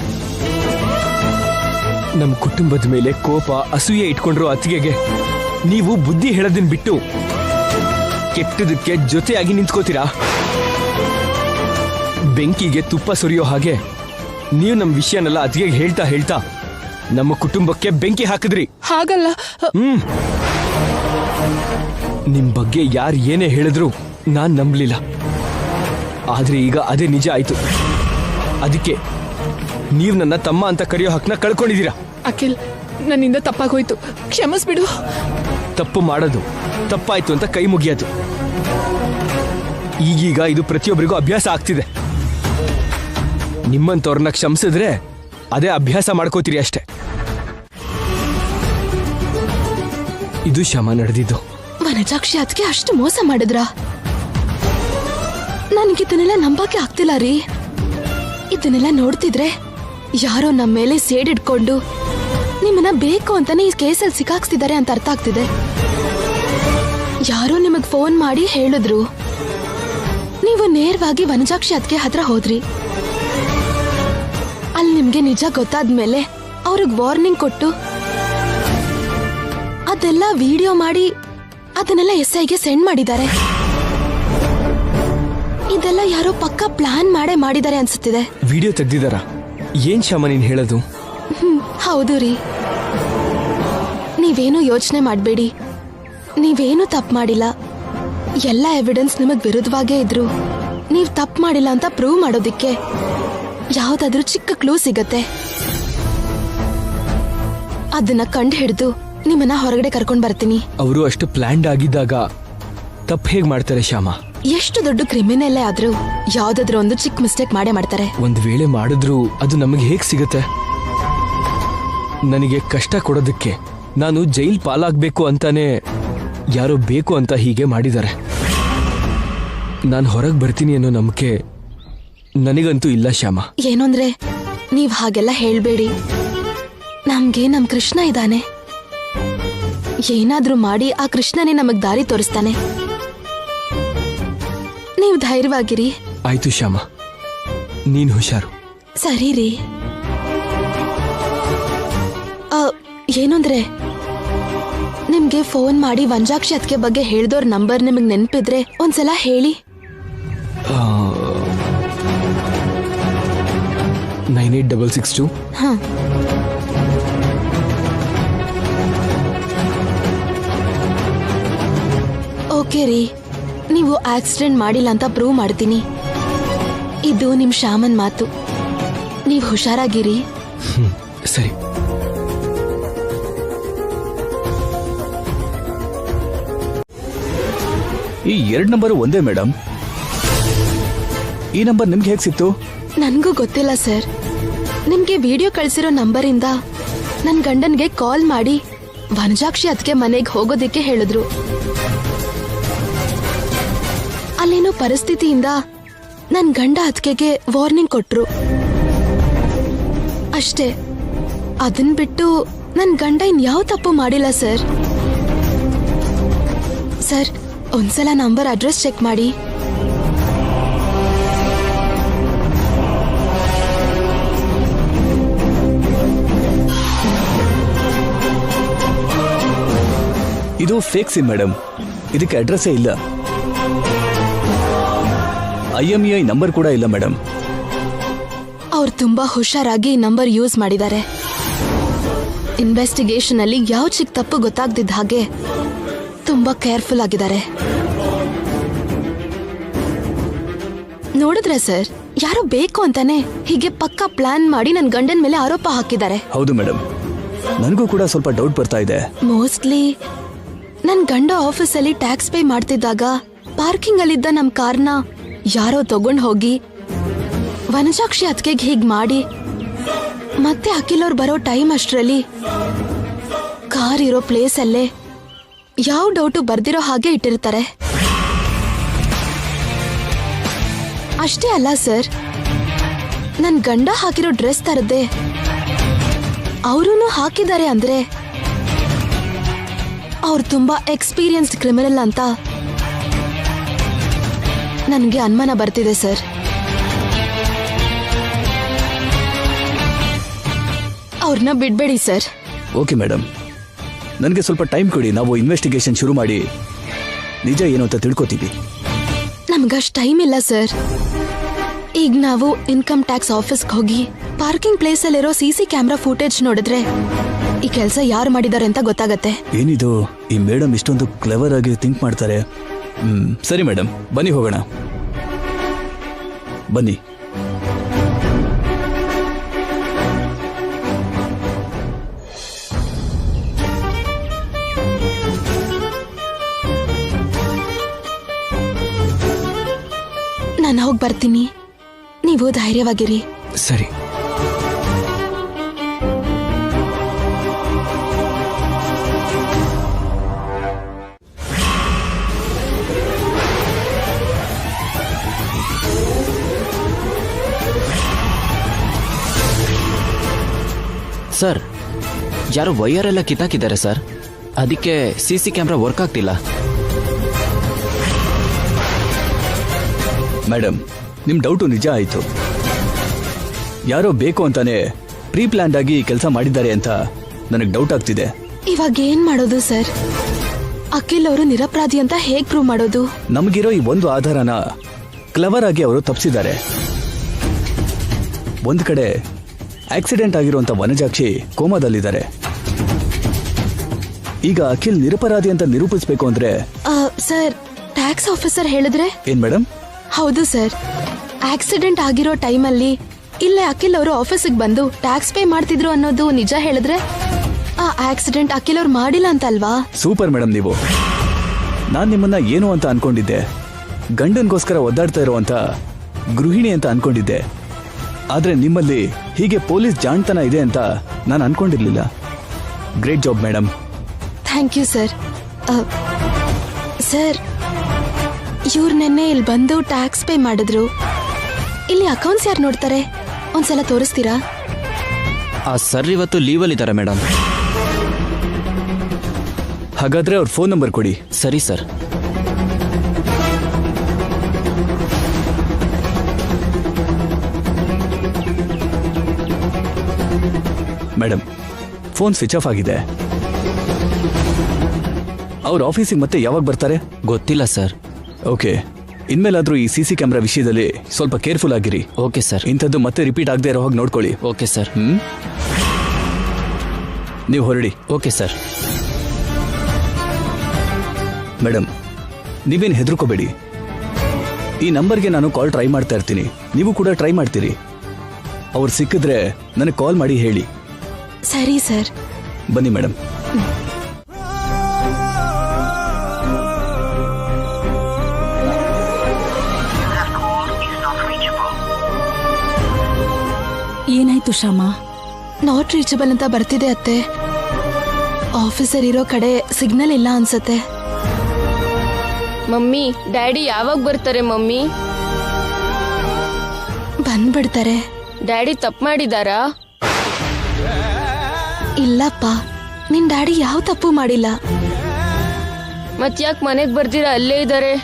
ನಮ್ಮ ಕುಟುಂಬದ ಮೇಲೆ ಕೋಪ ಅಸೂಯೆ ಇಟ್ಕೊಂಡ್ರು ಅತ್ತಿಗೆಗೆ ನೀವು ಬುದ್ಧಿ ಹೇಳೋದನ್ನ ಬಿಟ್ಟು ಕೆಟ್ಟದಕ್ಕೆ ಜೊತೆಯಾಗಿ ನಿಂತ್ಕೋತೀರಾ? ಬೆಂಕಿಗೆ ತುಪ್ಪ ಸುರಿಯೋ ಹಾಗೆ ನೀವು ನಮ್ಮ ವಿಷಯನೆಲ್ಲ ಅತ್ತಿಗೆಗೆ ಹೇಳ್ತಾ ನಮ್ಮ ಕುಟುಂಬಕ್ಕೆ ಬೆಂಕಿ ಹಾಕಿದ್ರಿ. ಹಾಗಲ್ಲ. ನಿಮ್ ಬಗ್ಗೆ ಯಾರು ಏನೇ ಹೇಳಿದ್ರು ನಾನ್ ನಂಬಲಿಲ್ಲ. ಆದ್ರೆ ಈಗ ಅದೇ ನಿಜ ಆಯ್ತು. ಅದಕ್ಕೆ ನೀವು ನನ್ನ ತಮ್ಮ ಅಂತ ಕರೆಯೋ ಹಕ್ಕನ್ನ ಕಳ್ಕೊಂಡಿದ್ದೀರಾ. ಅಖಿಲ್, ನನ್ನಿಂದ ತಪ್ಪಾಗೋಯ್ತು, ಕ್ಷಮಿಸ್ಬಿಡು. ತಪ್ಪು ಮಾಡೋದು ತಪ್ಪಾಯ್ತು ಅಂತ ಕೈ ಮುಗಿಯೋದು ಈಗೀಗ ಇದು ಪ್ರತಿಯೊಬ್ಬರಿಗೂ ಅಭ್ಯಾಸ ಆಗ್ತಿದೆ. ನಿಮ್ಮಂತವ್ರನ್ನ ಕ್ಷಮಿಸಿದ್ರೆ ಅದೇ ಅಭ್ಯಾಸ ಮಾಡ್ಕೋತೀರಿ ಅಷ್ಟೇ. ಇದು ಶ್ಯಾಮ ನಡೆದಿದ್ದು. ವನಜಾಕ್ಷಿ ಅದಕ್ಕೆ ಅಷ್ಟು ಮೋಸ ಮಾಡಿದ್ರ? ನನಗಿದನ್ನೆಲ್ಲ ನಂಬಕ್ಕೆ ಆಗ್ತಿಲ್ಲ ರೀ. ಇದನ್ನೆಲ್ಲ ನೋಡ್ತಿದ್ರೆ ಯಾರೋ ನಮ್ಮ ಮೇಲೆ ಸೇಡಿಡ್ಕೊಂಡು ನಿಮ್ಮನ್ನ ಬೇಕು ಅಂತಾನೆ ಈ ಕೇಸಲ್ಲಿ ಸಿಕ್ಕಾಕ್ಸ್ತಿದ್ದಾರೆ ಅಂತ ಅರ್ಥ ಆಗ್ತಿದೆ. ಯಾರೋ ನಿಮಗ್ ಫೋನ್ ಮಾಡಿ ಹೇಳಿದ್ರು, ನೀವು ನೇರವಾಗಿ ವನಜಾಕ್ಷಿ ಅದಕ್ಕೆ ಹತ್ರ ಹೋದ್ರಿ. ಅಲ್ಲಿ ನಿಮ್ಗೆ ನಿಜ ಗೊತ್ತಾದ್ಮೇಲೆ ಅವ್ರಿಗೆ ವಾರ್ನಿಂಗ್ ಕೊಟ್ಟು ಅದೆಲ್ಲ ವಿಡಿಯೋ ಮಾಡಿ ಅದನ್ನೆಲ್ಲ SIಗೆ ಸೆಂಡ್ ಮಾಡಿದ್ದಾರೆ. ಇದೆಲ್ಲ ಯಾರೋ ಪಕ್ಕ ಪ್ಲಾನ್ ಮಾಡಿದ್ದಾರೆ ಅನ್ಸುತ್ತಿದೆ. ವಿಡಿಯೋ ತೆಗ್ದಿದಾರ? ಏನ್ ಶ್ಯಾಮ ನೀನ್ ಹೇಳೋದು? ಹೌದು ರೀ. ನೀವೇನು ಯೋಚನೆ ಮಾಡಬೇಡಿ, ನೀವೇನು ತಪ್ಪು ಮಾಡಿಲ್ಲ. ಎಲ್ಲ ಎವಿಡೆನ್ಸ್ ನಿಮಗ್ ವಿರುದ್ಧವಾಗೇ ಇದ್ರು ನೀವ್ ತಪ್ಪು ಮಾಡಿಲ್ಲ ಅಂತ ಪ್ರೂವ್ ಮಾಡೋದಿಕ್ಕೆ ಯಾವ್ದಾದ್ರೂ ಚಿಕ್ಕ ಕ್ಲೂ ಸಿಗತ್ತೆ. ಅದನ್ನ ಕಂಡು ಹಿಡಿದು ನಿಮ್ಮನ್ನ ಹೊರಗಡೆ ಕರ್ಕೊಂಡ್ ಬರ್ತೀನಿ. ಅವರು ಅಷ್ಟು ಪ್ಲಾನ್ಡ್ ಆಗಿದ್ದಾಗ ತಪ್ಪು ಹೇಗ್ ಮಾಡ್ತಾರೆ ಶ್ಯಾಮ? ಎಷ್ಟು ದೊಡ್ಡ ಕ್ರಿಮಿನಲ್ಲೇ ಆದ್ರೂ ಯಾವ್ದಾದ್ರೂ ಒಂದು ಚಿಕ್ಕ ಮಿಸ್ಟೇಕ್ ಮಾಡೇ ಮಾಡ್ತಾರೆ. ಒಂದ್ ವೇಳೆ ಮಾಡಿದ್ರು ಅದು ನಮಗೆ ಹೇಗ್ ಸಿಗತ್ತೆ? ನನಗೆ ಕಷ್ಟ ಕೊಡೋದಕ್ಕೆ ನಾನು ಜೈಲ್ ಪಾಲಾಗ್ಬೇಕು ಅಂತಾನೆ ಯಾರೋ ಬೇಕು ಅಂತ ಹೀಗೆ ಮಾಡಿದ್ದಾರೆ. ನಾನು ಹೊರಗೆ ಬರ್ತೀನಿ ಅನ್ನೋ ನಂಬಿಕೆ ನನಗಂತೂ ಇಲ್ಲ ಶ್ಯಾಮ. ಏನಂದ್ರೆ ನೀವ್ ಹಾಗೆಲ್ಲ ಹೇಳ್ಬೇಡಿ. ನಮ್ಗೆ ನಮ್ ಕೃಷ್ಣ ಇದ್ದಾನೆ. ಏನಾದ್ರೂ ಮಾಡಿ ಆ ಕೃಷ್ಣನೇ ನಮಗ್ ದಾರಿ ತೋರಿಸ್ತಾನೆ. ನೀವು ಧೈರ್ಯವಾಗಿರಿ. ಆಯ್ತು ಶ್ಯಾಮ, ನೀನ್ ಹುಷಾರು. ಸರಿ ರೀ. ಏನಂದ್ರೆ ನಿಮ್ಗೆ ಫೋನ್ ಮಾಡಿ ವನಜಾಕ್ಷಿ ಅದಕ್ಕೆ ಬಗ್ಗೆ ಹೇಳ್ದೋರ್ ನಂಬರ್ ನಿಮಗ್ ನೆನ್ಪಿದ್ರೆ ಒಂದ್ಸಲ ಹೇಳಿ. 98662. ಹ, ಓಕೆ ರೀ. ನೀವು ಆಕ್ಸಿಡೆಂಟ್ ಮಾಡಿಲ್ಲ ಅಂತ ಪ್ರೂವ್ ಮಾಡ್ತೀನಿ. ಇದು ನಿಮ್ ಶ್ಯಾಮನ್ ಮಾತು. ನೀವು ಹುಷಾರಾಗಿರಿ. ಸರಿ. ಈ 2 ನಂಬರ್ ಒಂದೇ ಮೇಡಮ್. ಈ ನಂಬರ್ ನಿಮ್ಗೆ ಹೇಗೆ ಸಿಕ್ತು? ನನ್ಗೂ ಗೊತ್ತಿಲ್ಲ ಸರ್. ನಿಮ್ಗೆ ವಿಡಿಯೋ ಕಳಿಸಿರೋ ನಂಬರಿಂದ ನನ್ ಗಂಡನ್ಗೆ ಕಾಲ್ ಮಾಡಿ ವನಜಾಕ್ಷಿ ಅದಕ್ಕೆ ಮನೆಗೆ ಹೋಗೋದಿಕ್ಕೆ ಹೇಳಿದ್ರು. ಅಲ್ಲೇನೋ ಪರಿಸ್ಥಿತಿಯಿಂದ ನನ್ ಗಂಡ ಅದಕ್ಕೆ ವಾರ್ನಿಂಗ್ ಕೊಟ್ರು ಅಷ್ಟೇ. ಅದನ್ ಬಿಟ್ಟು ನನ್ ಗಂಡ ಇನ್ಯಾವ ತಪ್ಪು ಮಾಡಿಲ್ಲ ಸರ್. ಸರ್, ಒಂದ್ಸಲ ನಂಬರ್ ಅಡ್ರೆಸ್ ಚೆಕ್ ಮಾಡಿ. ಇದು ಫೇಕ್ ಸಿಮ್ ಮೇಡಮ್. ಇದಕ್ಕೆ ಅಡ್ರೆಸ್ಸೇ ಇಲ್ಲ. IMEI ನಂಬರ್ ಕೂಡ ಇಲ್ಲ ಮೇಡಮ್. ಅವ್ರು ತುಂಬಾ ಹುಷಾರಾಗಿ ನಂಬರ್ ಯೂಸ್ ಮಾಡಿದ್ದಾರೆ. ಇನ್ವೆಸ್ಟಿಗೇಷನ್ ಅಲ್ಲಿ ಯಾವ ಚಿಕ್ಕ ತಪ್ಪು ಗೊತ್ತಾಗ್ದಿದ್ದ ಹಾಗೆ ತುಂಬಾ ಕೇರ್ಫುಲ್ ಆಗಿದ್ದಾರೆ. ನೋಡಿದ್ರೆ ಸರ್, ಯಾರೋ ಬೇಕು ಅಂತಾನೆ ಹೀಗೆ ಪಕ್ಕಾ ಪ್ಲಾನ್ ಮಾಡಿ ನನ್ ಗಂಡನ್ ಮೇಲೆ ಆರೋಪ ಹಾಕಿದ್ದಾರೆ. ಹೌದು ಮೇಡಮ್, ನನಗೂ ಕೂಡ ಸ್ವಲ್ಪ ಡೌಟ್ ಬರ್ತಾ ಇದೆ. ಮೋಸ್ಟ್ಲಿ ನನ್ ಗಂಡ ಆಫೀಸಲ್ಲಿ ಟ್ಯಾಕ್ಸ್ ಪೇ ಮಾಡ್ತಿದ್ದಾಗ ಪಾರ್ಕಿಂಗ್ ಅಲ್ಲಿದ್ದ ನಮ್ ಕಾರ್ನ ಯಾರೋ ತಗೊಂಡ್ ಹೋಗಿ ವನಜಾಕ್ಷಿ ಅತ್ಗೆಗೆ ಹೀಗ್ ಮಾಡಿ ಮತ್ತೆ ಅಖಿಲ್ ಅವ್ರು ಬರೋ ಟೈಮ್ ಅಷ್ಟ್ರಲ್ಲಿ ಕಾರ್ ಇರೋ ಪ್ಲೇಸ್ ಅಲ್ಲೇ ಯಾವ ಡೌಟು ಬರ್ದಿರೋ ಹಾಗೆ ಇಟ್ಟಿರ್ತಾರೆ. ಅಷ್ಟೇ ಅಲ್ಲ ಸರ್, ನನ್ ಗಂಡ ಹಾಕಿರೋ ಡ್ರೆಸ್ ತರದ್ದೆ ಅವರೂ ಹಾಕಿದ್ದಾರೆ ಅಂದ್ರೆ ಅವ್ರು ತುಂಬಾ ಎಕ್ಸ್ಪೀರಿಯನ್ಸ್ಡ್ ಕ್ರಿಮಿನಲ್ ಅಂತ ನನ್ಗೆ ಅನುಮಾನ ಬರ್ತಿದೆ ಸರ್. ಅವ್ರನ್ನ ಬಿಡ್ಬೇಡಿ ಸರ್. ಓಕೆ ಮೇಡಮ್, ನನಗೆ ಸ್ವಲ್ಪ ಟೈಮ್ ಕೊಡಿ. ನಾವು ಇನ್ವೆಸ್ಟಿಗೇಷನ್ ಶುರು ಮಾಡಿ ನಿಜ ಏನು ಅಂತ ತಿಳ್ಕೊತೀವಿ. ನಮ್ಗಷ್ಟು ಟೈಮ್ ಇಲ್ಲ ಸರ್. ಈಗ ನಾವು ಇನ್ಕಮ್ ಟ್ಯಾಕ್ಸ್ ಆಫೀಸ್ಗೆ ಹೋಗಿ ಪಾರ್ಕಿಂಗ್ ಪ್ಲೇಸ್ ಅಲ್ಲಿರೋ CC ಕ್ಯಾಮ್ರಾ ಫುಟೇಜ್ ನೋಡಿದ್ರೆ ಈ ಕೆಲಸ ಯಾರು ಮಾಡಿದ್ದಾರೆ ಅಂತ ಗೊತ್ತಾಗತ್ತೆ. ಏನಿದು, ಈ ಮೇಡಮ್ ಇಷ್ಟೊಂದು ಕ್ಲೆವರ್ ಆಗಿ ಥಿಂಕ್ ಮಾಡ್ತಾರೆ. ಸರಿ ಮೇಡಮ್, ಬನ್ನಿ ಹೋಗೋಣ. ಬನ್ನಿ. ನಾನು ಹೋಗಿ ಬರ್ತೀನಿ, ನೀವು ಧೈರ್ಯವಾಗಿರಿ. ಸರಿ. ಸರ್, ಯಾರೋ ವೈಯರ್ ಎಲ್ಲ ಕಿತ್ತಾಕಿದ್ದಾರೆ ಸರ್. ಅದಕ್ಕೆ CC ಕ್ಯಾಮ್ರಾ ವರ್ಕ್ ಆಗ್ತಿಲ್ಲ. ಮೇಡಮ್, ನಿಮ್ ಡೌಟು ನಿಜ ಆಯ್ತು. ಯಾರೋ ಬೇಕು ಅಂತಾನೆ ಪ್ರೀ ಪ್ಲಾನ್ಡ್ ಆಗಿ ಕೆಲಸ ಮಾಡಿದ್ದಾರೆ ಅಂತ ನನಗೆ ಡೌಟ್ ಆಗ್ತಿದೆ. ಇವಾಗ ಏನ್ ಮಾಡೋದು ಸರ್? ಅಖಿಲ್ ಅವರು ನಿರಪರಾಧಿ ಅಂತ ಹೇಗ್ ಪ್ರೂವ್ ಮಾಡೋದು? ನಮಗಿರೋ ಈ ಒಂದು ಆಧಾರನ ಕ್ಲವರ್ ಆಗಿ ಅವರು ತಪ್ಪಿಸಿದ್ದಾರೆ. ಒಂದು ಕಡೆ ಆಕ್ಸಿಡೆಂಟ್ ಆಗಿರುವಂತ ವನಜಾಕ್ಷಿ ಕೋಮಾದಲ್ಲಿದ್ದಾರೆ. ಈಗ ಅಖಿಲ್ ನಿರಪರಾಧಿ ಅಂತ ನಿರೂಪಿಸಬೇಕು ಅಂದ್ರೆ ಸರ್, ಟ್ಯಾಕ್ಸ್ ಆಫೀಸರ್ ಹೇಳಿದ್ರೆ ಏನ್ ಮೇಡಮ್? ಹೌದು ಸರ್, ಆಕ್ಸಿಡೆಂಟ್ ಆಗಿರೋ ಟೈಮಲ್ಲಿ ಇಲ್ಲೇ ಅಖಿಲ್ ಅವರು ಆಫೀಸಿಗೆ ಬಂದು ಟ್ಯಾಕ್ಸ್ ಪೇ ಮಾಡ್ತಿದ್ರು ಅನ್ನೋದು ನಿಜ ಹೇಳಿದ್ರೆ ಆ ಆಕ್ಸಿಡೆಂಟ್ ಅಖಿಲ್ ಅವ್ರು ಮಾಡಿಲ್ಲ ಅಂತ ಅಲ್ವಾ? ಸೂಪರ್ ಮೇಡಮ್ ನೀವು. ನಾನ್ ನಿಮ್ಮನ್ನ ಏನು ಅಂತ ಅನ್ಕೊಂಡಿದ್ದೆ, ಗಂಡನ್ಗೋಸ್ಕರ ಒದ್ದಾಡ್ತಾ ಇರುವಂತ ಗೃಹಿಣಿ ಅಂತ ಅನ್ಕೊಂಡಿದ್ದೆ. ಆದ್ರೆ ನಿಮ್ಮಲ್ಲಿ ಹೀಗೆ ಪೊಲೀಸ್ ಜಾಣ್ತನ ಇದೆ ಅಂತ ನಾನು ಅನ್ಕೊಂಡಿರ್ಲಿಲ್ಲ. Great job madam. Thank you sir. Sir, ಇವ್ರು ನೆನ್ನೆ ಇಲ್ಲಿ ಬಂದು ಟ್ಯಾಕ್ಸ್ ಪೇ ಮಾಡಿದ್ರು. ಇಲ್ಲಿ ಅಕೌಂಟ್ಸ್ ಯಾರು ನೋಡ್ತಾರೆ? ಒಂದ್ಸಲ ತೋರಿಸ್ತೀರಾ? ಆ ಸರ್ ಇವತ್ತು ಲೀವಲ್ಲಿ ಇದ್ದಾರೆ ಮೇಡಮ್. ಹಾಗಾದ್ರೆ ಅವ್ರ ಫೋನ್ ನಂಬರ್ ಕೊಡಿ. ಸರಿ sir. Madam, phone switch off ಆಗಿದೆ. ಅವ್ರ ಆಫೀಸಿಗೆ ಮತ್ತೆ ಯಾವಾಗ ಬರ್ತಾರೆ? ಗೊತ್ತಿಲ್ಲ ಸರ್. ಓಕೆ, ಇನ್ಮೇಲಾದ್ರೂ ಈ CC ಕ್ಯಾಮ್ರಾ ವಿಷಯದಲ್ಲಿ ಸ್ವಲ್ಪ ಕೇರ್ಫುಲ್ ಆಗಿರಿ. Okay sir. ಇಂಥದ್ದು ಮತ್ತೆ ರಿಪೀಟ್ ಆಗದೆ ಇರೋ ಹಾಗೆ ನೋಡ್ಕೊಳ್ಳಿ. Okay sir. ನೀವು ಹೊರಡಿ. Okay sir. ಮೇಡಮ್, ನೀವೇನು ಹೆದರ್ಕೋಬೇಡಿ. ಈ ನಂಬರ್ಗೆ ನಾನು ಕಾಲ್ ಟ್ರೈ ಮಾಡ್ತಾ ಇರ್ತೀನಿ, ನೀವು ಕೂಡ ಟ್ರೈ ಮಾಡ್ತೀರಿ. ಅವ್ರು ಸಿಕ್ಕಿದ್ರೆ ನನಗೆ ಕಾಲ್ ಮಾಡಿ ಹೇಳಿ. ಸರಿ ಸರ್. ಬನ್ನಿ ಮೇಡಮ್. ಏನಾಯ್ತು ಶ್ಯಾಮ? ನಾಟ್ ರೀಚಬಲ್ ಅಂತ ಬರ್ತಿದೆ ಅತ್ತೆ. ಆಫೀಸರ್ ಇರೋ ಕಡೆ ಸಿಗ್ನಲ್ ಇಲ್ಲ ಅನ್ಸತ್ತೆ. ಮಮ್ಮಿ, ಡ್ಯಾಡಿ ಯಾವಾಗ ಬರ್ತಾರೆ ಮಮ್ಮಿ? ಬಂದ್ಬಿಡ್ತಾರೆ. ಡ್ಯಾಡಿ ತಪ್ಪು ಮಾಡಿದಾರಾ? ಇಲ್ಲಪ್ಪ, ನಿನ್ ಡ್ಯಾಡಿ ಯಾವ ತಪ್ಪು ಮಾಡಿಲ್ಲ. ಮತ್ಯಾಕ್ ಮನೆಗ್ ಬರ್ದಿರಾ ಅಲ್ಲೇ ಇದ್ದಾರೆ?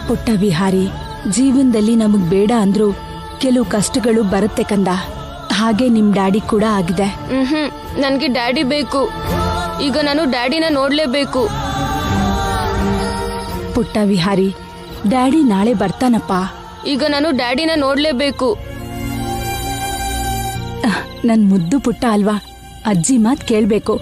ಪುಟ್ಟ ವಿಹಾರಿ, ಜೀವನದಲ್ಲಿ ನಮಗ್ ಬೇಡ ಅಂದ್ರು ಕೆಲವು ಕಷ್ಟಗಳು ಬರುತ್ತೆ ಕಂದ. ಹಾಗೆ ನಿಮ್ ಡ್ಯಾಡಿ ಕೂಡ ಆಗಿದೆ. ನನ್ಗೆ ಡ್ಯಾಡಿ ಬೇಕು. ಈಗ ನಾನು ಡ್ಯಾಡಿನ ನೋಡ್ಲೇಬೇಕು. ಪುಟ್ಟ ವಿಹಾರಿ, ಡ್ಯಾಡಿ ನಾಳೆ ಬರ್ತಾನಪ್ಪ. ಈಗ ನಾನು ಡ್ಯಾಡಿನ ನೋಡ್ಲೇಬೇಕು. ನನ್ ಮುದ್ದು ಪುಟ್ಟ ಅಲ್ವಾ, ಅಜ್ಜಿ ಮಾತ್ ಕೇಳ್ಬೇಕು.